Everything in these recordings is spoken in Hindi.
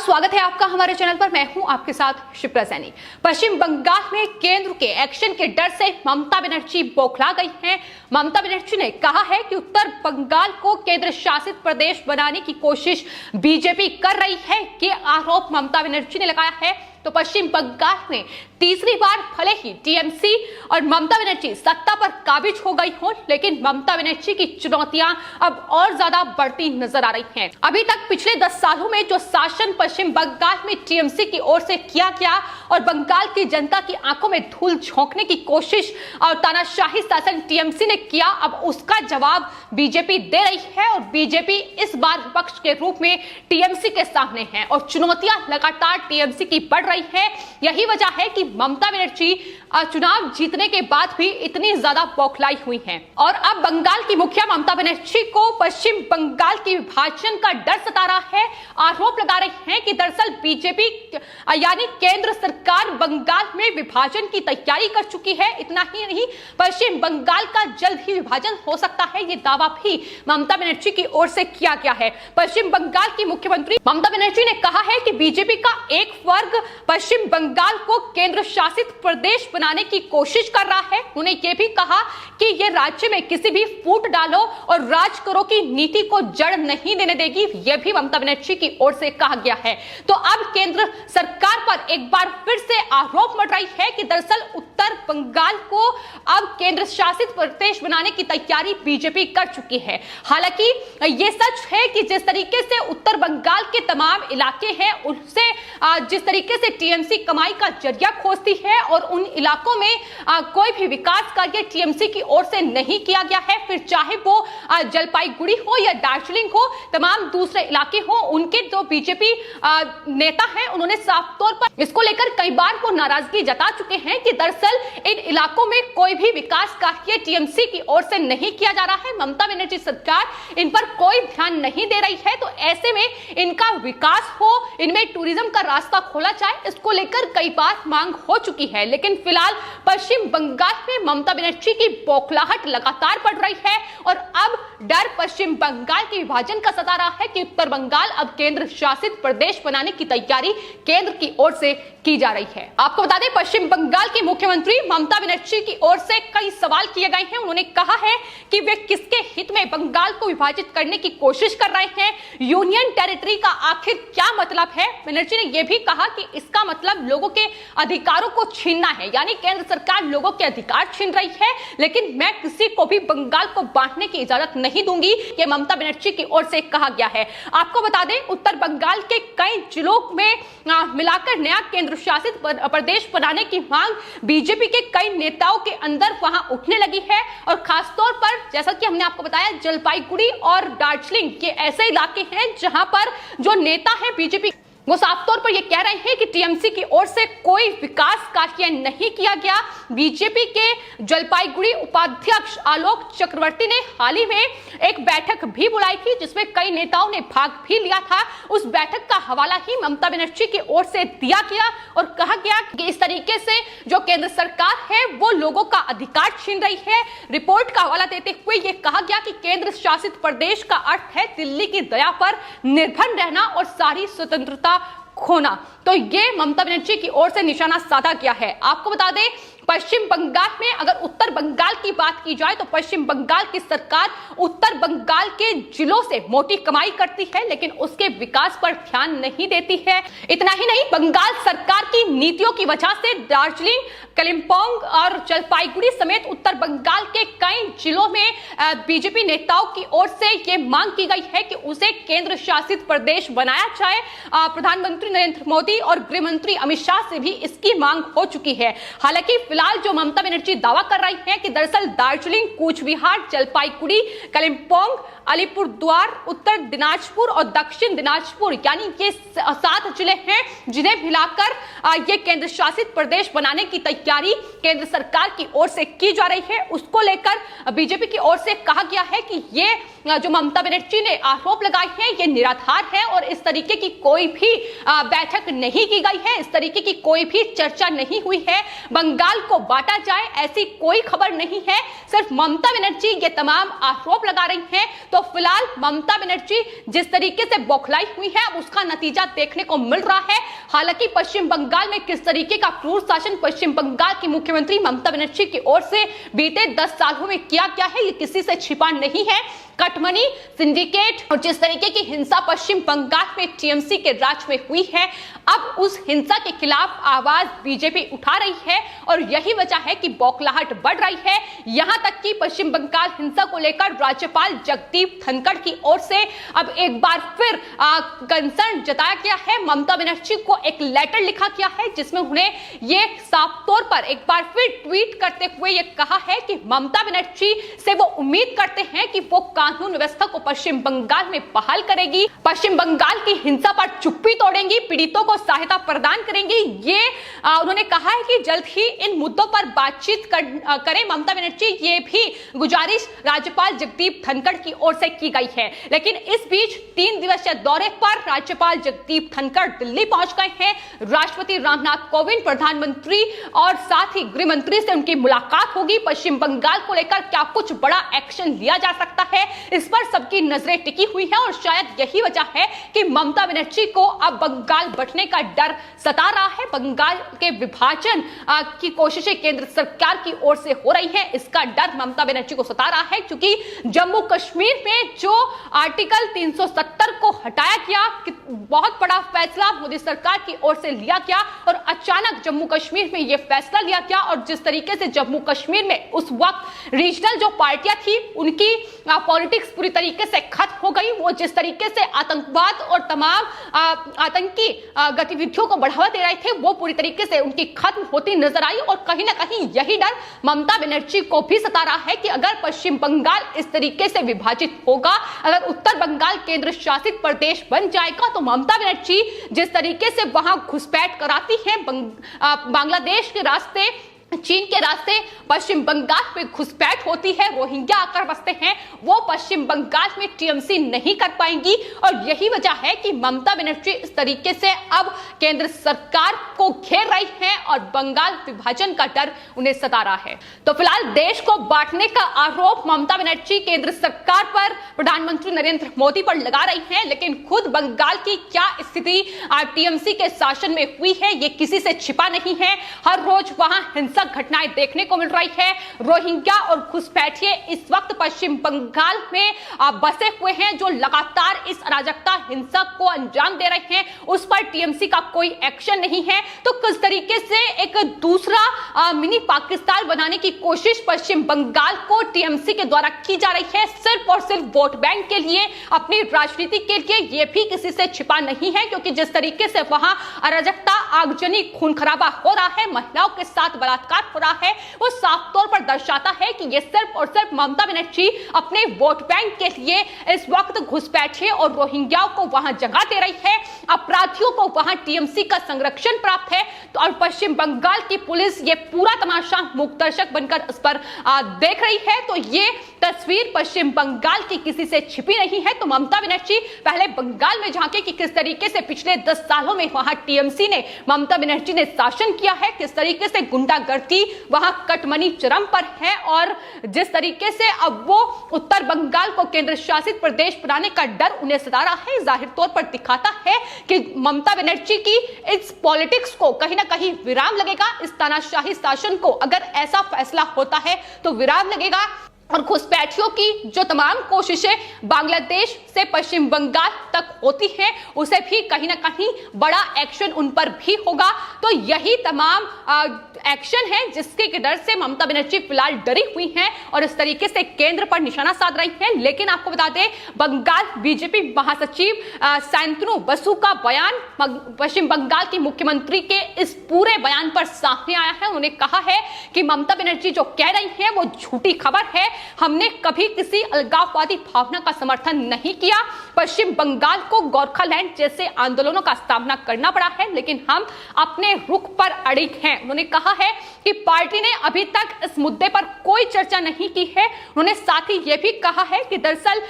स्वागत है आपका हमारे चैनल पर। मैं हूं आपके साथ शिप्रा सैनी। पश्चिम बंगाल में केंद्र के एक्शन के डर से ममता बनर्जी बौखला गई हैं। ममता बनर्जी ने कहा है कि उत्तर बंगाल को केंद्र शासित प्रदेश बनाने की कोशिश बीजेपी कर रही है। ये आरोप ममता बनर्जी ने लगाया है। तो पश्चिम बंगाल में तीसरी बार भले ही टीएमसी और ममता बनर्जी सत्ता पर काबिज हो गई हो, लेकिन ममता बनर्जी की चुनौतियां अब और ज्यादा बढ़ती नजर आ रही हैं। अभी तक पिछले 10 सालों में जो शासन पश्चिम बंगाल में टीएमसी की ओर से किया गया और बंगाल की जनता की आंखों में धूल झोंकने की कोशिश और तानाशाही शासन टीएमसी ने किया, अब उसका जवाब बीजेपी दे रही है। और बीजेपी इस बार विपक्ष के रूप में टीएमसी के सामने है और चुनौतियां लगातार टीएमसी की बढ़ रही है। यही वजह है कि ममता बनर्जी चुनाव जीतने के बाद भी इतनी ज्यादा बौखलाई हुई हैं। और अब बंगाल की मुखिया ममता बनर्जी को पश्चिम बंगाल की विभाजन का डर सता रहा है। आरोप लगा रही हैं कि दरअसल बीजेपी यानी केंद्र सरकार बंगाल में विभाजन की तैयारी कर चुकी है। इतना ही नहीं, पश्चिम बंगाल का जल्द ही विभाजन हो सकता है, ये दावा भी ममता बनर्जी की ओर से किया गया है। पश्चिम बंगाल की मुख्यमंत्री ममता बनर्जी ने कहा है कि बीजेपी का एक वर्ग पश्चिम बंगाल को केंद्र शासित प्रदेश बनाने की कोशिश कर रहा है। उन्होंने यह भी कहा कि यह राज्य में किसी भी फूट डालो और राज करो की नीति को जड़ नहीं देने देगी। यह भी ममता बनर्जी की ओर से कहा गया है। तो अब केंद्र सरकार पर एक बार फिर से आरोप मच रही है कि दरअसल उत्तर बंगाल को अब केंद्र शासित प्रदेश बनाने की तैयारी बीजेपी कर चुकी है। हालांकि यह सच है कि जिस तरीके से उत्तर बंगाल के तमाम इलाके हैं, उनसे जिस तरीके से टीएमसी कमाई का जरिया खोजती है और उन इलाकों में कोई भी विकास कार्य टीएमसी की ओर से नहीं किया गया है, फिर चाहे वो जलपाईगुड़ी हो या दार्जिलिंग हो, तमाम दूसरे इलाके हो, उनके जो बीजेपी नेता हैं उन्होंने साफ तौर पर इसको लेकर कई बार वो नाराजगी जता चुके हैं कि दरअसल इन इलाकों में कोई भी विकास कार्य टीएमसी की ओर से नहीं किया जा रहा है। ममता बनर्जी सरकार इन पर कोई ध्यान नहीं दे रही है। तो ऐसे में इनका विकास हो, इनमें टूरिज्म का रास्ता खोला जाए, इसको लेकर कई बार मांग हो चुकी है। लेकिन फिलहाल पश्चिम बंगाल में ममता बनर्जी की बौखलाहट लगातार बढ़ रही है और अब डर पश्चिम बंगाल के विभाजन का सता रहा है कि उत्तर बंगाल अब केंद्र शासित प्रदेश बनाने की तैयारी केंद्र की ओर से की जा रही है। आपको बता दें, पश्चिम बंगाल की मुख्यमंत्री ममता बनर्जी की ओर से कई सवाल किए गए हैं। उन्होंने कहा है कि वे किसके हित में बंगाल को विभाजित करने की कोशिश कर रहे हैं। यूनियन टेरिटरी का आखिर क्या मतलब है? बनर्जी ने यह भी कहा कि इसका मतलब लोगों के अधिकारों को छीनना है, यानी केंद्र सरकार लोगों के अधिकार छीन रही है, लेकिन मैं किसी को भी बंगाल को बांटने की इजाजत नहीं दूंगी, ये ममता बनर्जी की ओर से कहा गया है। आपको बता दें, उत्तर बंगाल के कई जिलों में मिलाकर नया केंद्र शासित प्रदेश बनाने की मांग बीजेपी के कई नेताओं के अंदर वहां उठने लगी है। और खासतौर पर जैसा कि हमने आपको बताया, जलपाईगुड़ी और दार्जिलिंग ये ऐसे इलाके हैं जहां पर जो नेता है बीजेपी वो साफ तौर पर ये कह रहे हैं कि टीएमसी की ओर से कोई विकास कार्य नहीं किया गया। बीजेपी के जलपाईगुड़ी उपाध्यक्ष आलोक चक्रवर्ती ने हाल ही में एक बैठक भी बुलाई थी जिसमें कई नेताओं ने भाग भी लिया था। उस बैठक का हवाला ही ममता बनर्जी की ओर से दिया गया और कहा गया कि इस तरीके से जो केंद्र सरकार है वो लोगों का अधिकार छीन रही है। रिपोर्ट का हवाला देते हुए ये कहा गया कि केंद्र शासित प्रदेश का अर्थ है दिल्ली की दया पर निर्भर रहना और सारी स्वतंत्रता खोना। तो ये ममता बनर्जी की ओर से निशाना साधा गया है। आपको बता दें, पश्चिम बंगाल में अगर उत्तर बंगाल की बात की जाए तो पश्चिम बंगाल की सरकार उत्तर बंगाल के जिलों से मोटी कमाई करती है, लेकिन उसके विकास पर ध्यान नहीं देती है। इतना ही नहीं, बंगाल सरकार की नीतियों की वजह से दार्जिलिंग, कालिम्पोंग और जलपाईगुड़ी समेत उत्तर बंगाल के कई जिलों में बीजेपी नेताओं की ओर से यह मांग की गई है कि उसे केंद्र शासित प्रदेश बनाया जाए। प्रधानमंत्री नरेंद्र मोदी और गृह मंत्री अमित शाह से भी इसकी मांग हो चुकी है। हालांकि फिलहाल जो ममता बनर्जी दावा कर रही है कि दरअसल दार्जिलिंग, कूच बिहार, जलपाईगुड़ी, कालिम्पोंग, अलीपुरद्वार, उत्तर दिनाजपुर और दक्षिण दिनाजपुर यानी ये 7 जिले हैं जिन्हें मिलाकर ये केंद्र शासित प्रदेश बनाने की तैयारी केंद्र सरकार की ओर से की जा रही है। उसको लेकर बीजेपी की ओर से कहा गया है कि ये जो ममता बनर्जी ने आरोप लगाए हैं ये निराधार है और इस तरीके की कोई भी बैठक नहीं की गई है, इस तरीके की कोई भी चर्चा नहीं हुई है। बंगाल को बांटा जाए ऐसी कोई खबर नहीं है। सिर्फ ममता बनर्जी ये तमाम आरोप लगा रही हैं। तो फिलहाल ममता बनर्जी जिस तरीके से बौखलाई हुई है अब उसका नतीजा देखने को मिल रहा है। हालांकि पश्चिम बंगाल में किस तरीके का क्रूर शासन पश्चिम बंगाल की मुख्यमंत्री ममता बनर्जी की ओर से बीते 10 सालों में किया गया है, ये किसी से छिपा नहीं है। कटमनी सिंडिकेट और जिस तरीके की हिंसा पश्चिम बंगाल में टीएमसी के राज में हुई है, अब उस हिंसा के खिलाफ आवाज बीजेपी उठा रही है और यही वजह है कि बौखलाहट बढ़ रही है। यहां तक कि पश्चिम बंगाल हिंसा को लेकर राज्यपाल जगदीप धनखड़ की ओर से अब एक बार फिर कंसर्न जताया गया है। ममता बनर्जी को एक लेटर लिखा गया है जिसमें उन्हें ये साफ तौर पर एक बार फिर ट्वीट करते हुए ये कहा है कि ममता बनर्जी से वो उम्मीद करते हैं कि वो कानून व्यवस्था को पश्चिम बंगाल में बहाल करेगी, पश्चिम बंगाल की हिंसा पर चुप्पी तोड़ेंगी, पीड़ितों को सहायता प्रदान करेंगी। ये उन्होंने कहा है कि जल्द ही इन मुद्दों पर बातचीत करें ममता बनर्जी, ये भी गुजारिश राज्यपाल जगदीप धनखड़ की ओर से की गई है। लेकिन इस बीच 3 दिवसीय दौरे पर राज्यपाल जगदीप धनखड़ दिल्ली पहुंच गए हैं। राष्ट्रपति रामनाथ कोविंद, प्रधानमंत्री और साथ ही गृह मंत्री से उनकी मुलाकात होगी। पश्चिम बंगाल को लेकर क्या कुछ बड़ा एक्शन लिया जा सकता है, इस पर सबकी नजरें टिकी हुई है और शायद यही वजह है कि ममता बनर्जी को अब बंगाल बंटने का डर सता रहा है। बंगाल के विभाजन की कोशिशें केंद्र सरकार की ओर से हो रही है, इसका डर ममता बनर्जी को सता रहा है, क्योंकि जम्मू कश्मीर में जो आर्टिकल 370 को हटाया गया, बहुत बड़ा फैसला मोदी सरकार की ओर से लिया गया और अचानक जम्मू कश्मीर में यह फैसला लिया गया और जिस तरीके से जम्मू कश्मीर में उस वक्त रीजनल जो पार्टियां थी उनकी पॉलिटिक्स पूरी तरीके से खत्म हो गई। वो जिस तरीके से आतंकवाद और तमाम आतंकी गतिविधियों को बढ़ावा दे रहे थे वो पूरी तरीके से उनकी खत्म होती नजर आई और कहीं ना कहीं यही डर ममता बनर्जी को भी सता रहा है कि अगर पश्चिम बंगाल इस तरीके से विभाजित होगा, अगर उत्तर बंगाल केंद्र शासित प्रदेश बन जाएगा तो ममता बनर्जी जिस तरीके से वहां घुसपैठ कराती है बांग्लादेश के रास्ते, चीन के रास्ते पश्चिम बंगाल में घुसपैठ होती है, रोहिंग्या आकर बसते हैं, वो पश्चिम बंगाल में टीएमसी नहीं कर पाएंगी और यही वजह है कि ममता बनर्जी इस तरीके से अब केंद्र सरकार को घेर रही है और बंगाल विभाजन का डर उन्हें सता रहा है। तो फिलहाल देश को बांटने का आरोप ममता बनर्जी केंद्र सरकार पर, प्रधानमंत्री नरेंद्र मोदी पर लगा रही है, लेकिन खुद बंगाल की क्या स्थिति टीएमसी के शासन में हुई है ये किसी से छिपा नहीं है। हर रोज वहां हिंसा घटनाएं देखने को मिल रही है। रोहिंग्या और घुसपैठिए इस वक्त पश्चिम बंगाल में बसे हुए हैं जो लगातार इस अराजकता हिंसा को अंजाम दे रहे हैं, उस पर टीएमसी का कोई एक्शन नहीं है। तो किस तरीके से एक दूसरा मिनी पाकिस्तान बनाने की कोशिश पश्चिम बंगाल को टीएमसी के द्वारा की जा रही है, सिर्फ और सिर्फ वोट बैंक के लिए, अपनी राजनीति के लिए, यह भी किसी से छिपा नहीं है। क्योंकि जिस तरीके से वहां अराजकता, आगजनी, खून खराबा हो रहा है, महिलाओं के साथ बलात्कार हो रहा है, वो साफ तौर पर दर्शाता है कि ये सिर्फ और सिर्फ ममता बनर्जी अपने वोट बैंक के लिए इस वक्त घुसपैठिए और रोहिंग्याओं को वहां जगह दे रही है, अपराधियों को वहां टीएमसी का संरक्षण प्राप्त है। तो और पश्चिम बंगाल की पुलिस ये पूरा तमाशा मूक दर्शक बनकर इस पर देख रही है। तो ये तस्वीर पश्चिम बंगाल की किसी से छिपी नहीं है। तो ममता बनर्जी पहले बंगाल में झांके कि किस तरीके से पिछले 10 सालों में वहां टीएमसी ने, ममता बनर्जी ने शासन किया है, किस तरीके से गुंडागर्दी वहां कटमनी चरम पर है और जिस तरीके से अब वो उत्तर बंगाल को केंद्र शासित प्रदेश बनाने का डर उन्हें सता रहा है, जाहिर तौर पर दिखाता है कि ममता बनर्जी की इस पॉलिटिक्स को कहीं ना कहीं विराम लगेगा। इस तानाशाही शासन को अगर ऐसा फैसला होता है तो विराम लगेगा और घुसपैठियों की जो तमाम कोशिशें बांग्लादेश से पश्चिम बंगाल तक होती हैं उसे भी कहीं ना कहीं बड़ा एक्शन उन पर भी होगा। तो यही तमाम एक्शन है जिसके डर से ममता बनर्जी फिलहाल डरी हुई हैं और इस तरीके से केंद्र पर निशाना साध रही हैं। लेकिन आपको बता दें, बंगाल बीजेपी महासचिव शांतनु बसु का बयान पश्चिम बंगाल की मुख्यमंत्री के इस पूरे बयान पर सामने आया है। उन्होंने कहा है कि ममता बनर्जी जो कह रही हैं वो झूठी खबर है, हमने कभी किसी अलगाववादी भावना का समर्थन नहीं किया। पश्चिम बंगाल को गोरखालैंड जैसे आंदोलनों का सामना करना पड़ा है, लेकिन हम अपने रुख पर अड़िग हैं। उन्होंने कहा है कि पार्टी ने अभी तक इस मुद्दे पर कोई चर्चा नहीं की है। उन्होंने साथ ही यह भी कहा है कि दरअसल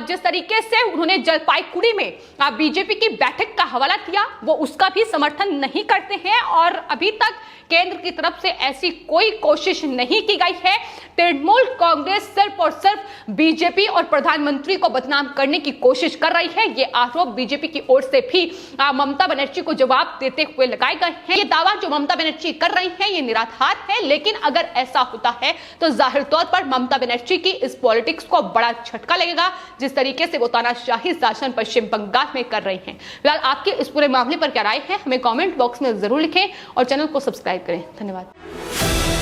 जिस तरीके से उन्होंने जलपाईगुड़ी में बीजेपी की बैठक का हवाला दिया वो उसका भी समर्थन नहीं करते हैं और अभी तक केंद्र की तरफ से ऐसी कोई कोशिश नहीं की गई है। तृणमूल कांग्रेस सिर्फ और सिर्फ बीजेपी और प्रधानमंत्री को बदनाम करने की कोशिश कर रही है। ये आरोप बीजेपी की ओर से भी ममता बनर्जी को जवाब देते हुए लगाए गए हैं। ये दावा जो ममता बनर्जी कर रही है ये निराधार है, लेकिन अगर ऐसा होता है तो जाहिर तौर पर ममता बनर्जी की इस पॉलिटिक्स को बड़ा झटका लगेगा, जिस तरीके से वो तानाशाही शासन पश्चिम बंगाल में कर रही हैं। फिलहाल आपके इस पूरे मामले पर क्या राय है हमें कमेंट बॉक्स में जरूर लिखें और चैनल को सब्सक्राइब करें। धन्यवाद।